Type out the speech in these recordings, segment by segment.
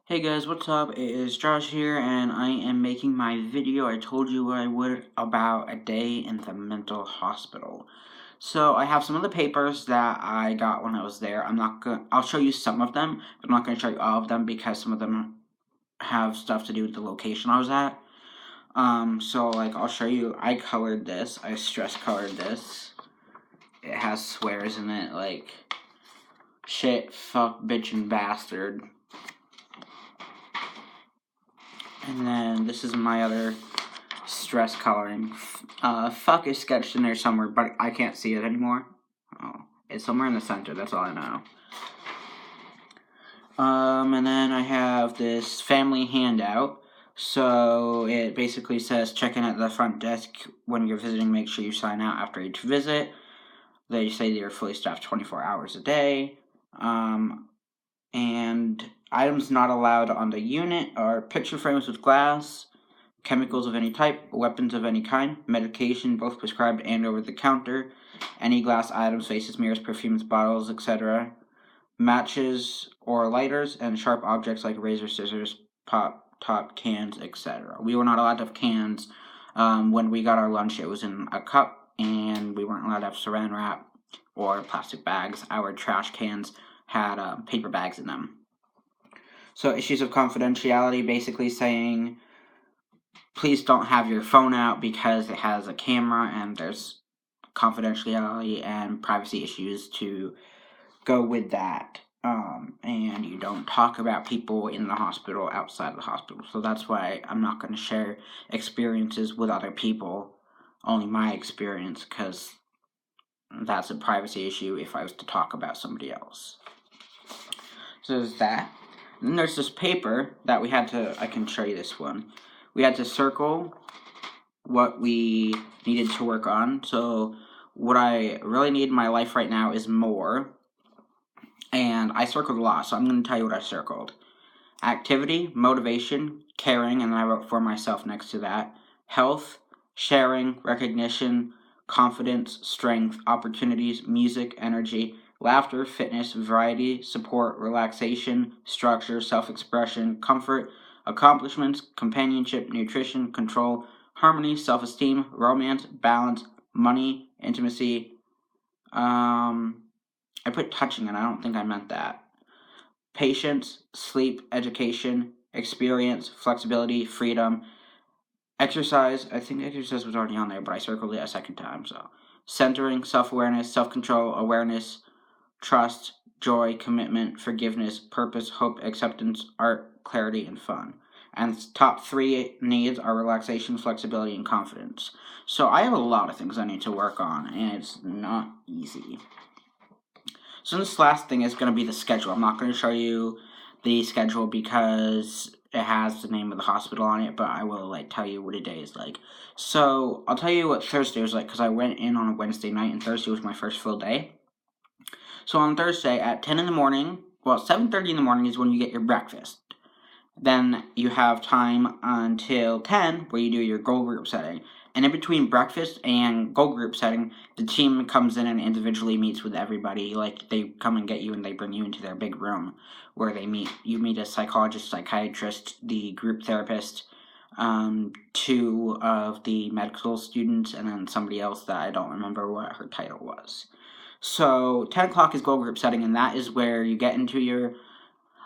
Hey guys, what's up? It is Josh here, and I am making my video I told you I would about a day in the mental hospital. So I have some of the papers that I got when I was there. I'll show you some of them, but I'm not gonna show you all of them because some of them have stuff to do with the location I was at. I'll show you. I colored this. I stress colored this. It has swears in it like shit, fuck, bitch, and bastard. And then this is my other stress coloring. Fuck is sketched in there somewhere, but I can't see it anymore. Oh, it's somewhere in the center, that's all I know. And then I have this family handout. So it basically says check in at the front desk when you're visiting, make sure you sign out after each visit. They say they're fully staffed 24 hours a day. And items not allowed on the unit are picture frames with glass, chemicals of any type, weapons of any kind, medication, both prescribed and over the counter, any glass items, vases, mirrors, perfumes, bottles, etc., matches or lighters, and sharp objects like razors, scissors, pop, top, cans, etc. We were not allowed to have cans. When we got our lunch, it was in a cup, and we weren't allowed to have saran wrap or plastic bags. Our trash cans had paper bags in them. So issues of confidentiality, basically saying please don't have your phone out because it has a camera and there's confidentiality and privacy issues to go with that. And you don't talk about people in the hospital outside of the hospital. So that's why I'm not going to share experiences with other people, only my experience, because that's a privacy issue if I was to talk about somebody else. So there's that. And then there's this paper that we had to, I can show you this one. We had to circle what we needed to work on. So what I really need in my life right now is more. And I circled a lot, so I'm going to tell you what I circled. Activity, motivation, caring, and then I wrote for myself next to that. Health, sharing, recognition, confidence, strength, opportunities, music, energy, laughter, fitness, variety, support, relaxation, structure, self-expression, comfort, accomplishments, companionship, nutrition, control, harmony, self-esteem, romance, balance, money, intimacy. I put touching and I don't think I meant that. Patience, sleep, education, experience, flexibility, freedom, exercise. I think exercise was already on there, but I circled it a second time. So centering, self-awareness, self-control, awareness, trust, joy, commitment, forgiveness, purpose, hope, acceptance, art, clarity, and fun. And top 3 needs are relaxation, flexibility, and confidence. So I have a lot of things I need to work on, and it's not easy. So this last thing is going to be the schedule. I'm not going to show you the schedule because it has the name of the hospital on it, but I will tell you what a day is like. So I'll tell you what Thursday was like because I went in on a Wednesday night, and Thursday was my first full day. So on Thursday at 10 in the morning, 7:30 in the morning is when you get your breakfast. Then you have time until 10 where you do your goal group setting. And in between breakfast and goal group setting, the team comes in and individually meets with everybody. Like, they come and get you and they bring you into their big room where they meet. You meet a psychologist, psychiatrist, the group therapist, 2 of the medical students, and then somebody else that I don't remember what her title was. So 10 o'clock is goal group setting, and that is where you get into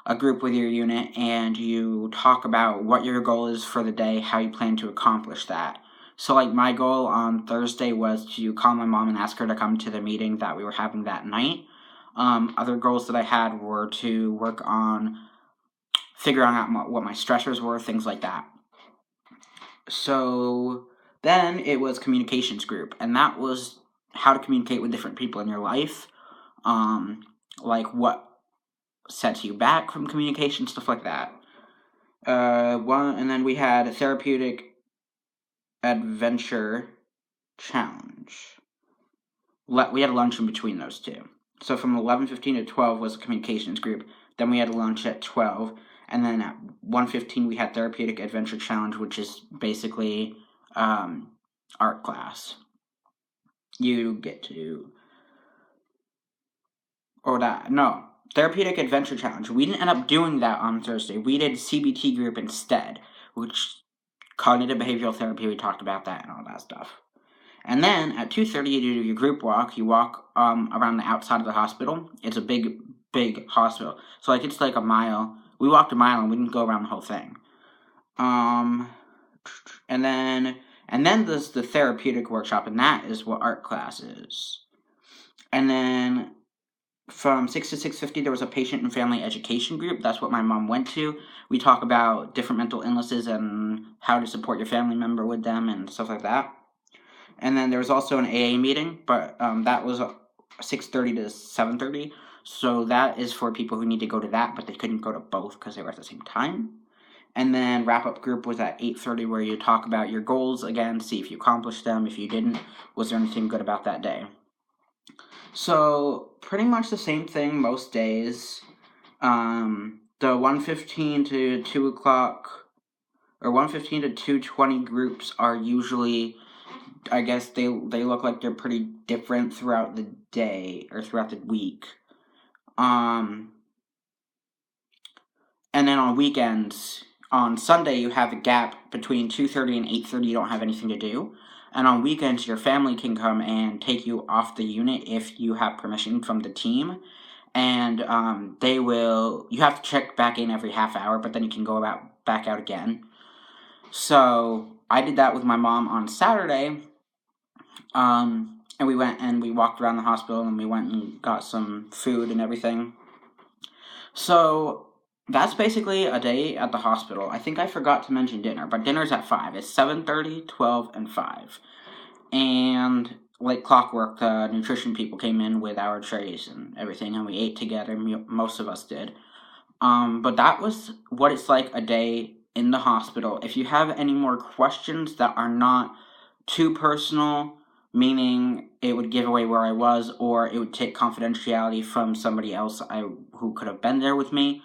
a group with your unit and you talk about what your goal is for the day, how you plan to accomplish that. So my goal on Thursday was to call my mom and ask her to come to the meeting that we were having that night. Other goals that I had were to work on figuring out what my stressors were, things like that. So then it was communications group, and that was how to communicate with different people in your life, what sets you back from communication, stuff like that. And then we had a therapeutic adventure challenge. We had a lunch in between those two. So from 11:15 to 12 was a communications group. Then we had a lunch at 12. And then at 1:15 we had therapeutic adventure challenge, which is basically art class. You get to... Therapeutic Adventure Challenge. We didn't end up doing that on Thursday. We did CBT group instead, which cognitive behavioral therapy, we talked about that and all that stuff. And then at 2:30 you do your group walk. You walk around the outside of the hospital. It's a big hospital. So like it's like a mile. We walked a mile and we didn't go around the whole thing. And then there's the therapeutic workshop, and that is what art class is. And then from 6 to 6:50 there was a patient and family education group. That's what my mom went to. We talk about different mental illnesses and how to support your family member with them and stuff like that. And then there was also an AA meeting, but that was 6:30 to 7:30. So that is for people who need to go to that, but they couldn't go to both because they were at the same time. And then wrap-up group was at 8:30, where you talk about your goals again, see if you accomplished them. If you didn't, was there anything good about that day? So pretty much the same thing most days. The 1:15 to 2 o'clock, or 1:15 to 2:20 groups are usually, I guess they look like they're pretty different throughout the day or throughout the week. And then on weekends, on Sunday you have a gap between 2:30 and 8:30. You don't have anything to do. And on weekends, your family can come and take you off the unit if you have permission from the team. And you have to check back in every half hour, but then you can go back out again. So I did that with my mom on Saturday. And we went and we walked around the hospital and we went and got some food and everything. So that's basically a day at the hospital. I think I forgot to mention dinner, but dinner's at 5. It's 7:30, 12, and 5. And like clockwork, the nutrition people came in with our trays and everything, and we ate together. Most of us did. But that was what it's like a day in the hospital. If you have any more questions that are not too personal, meaning it would give away where I was, or it would take confidentiality from somebody else who could have been there with me,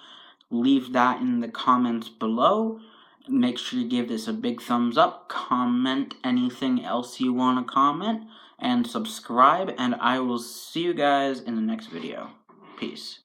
leave that in the comments below. Make sure you give this a big thumbs up, comment anything else you want to comment, and subscribe, and I will see you guys in the next video. Peace.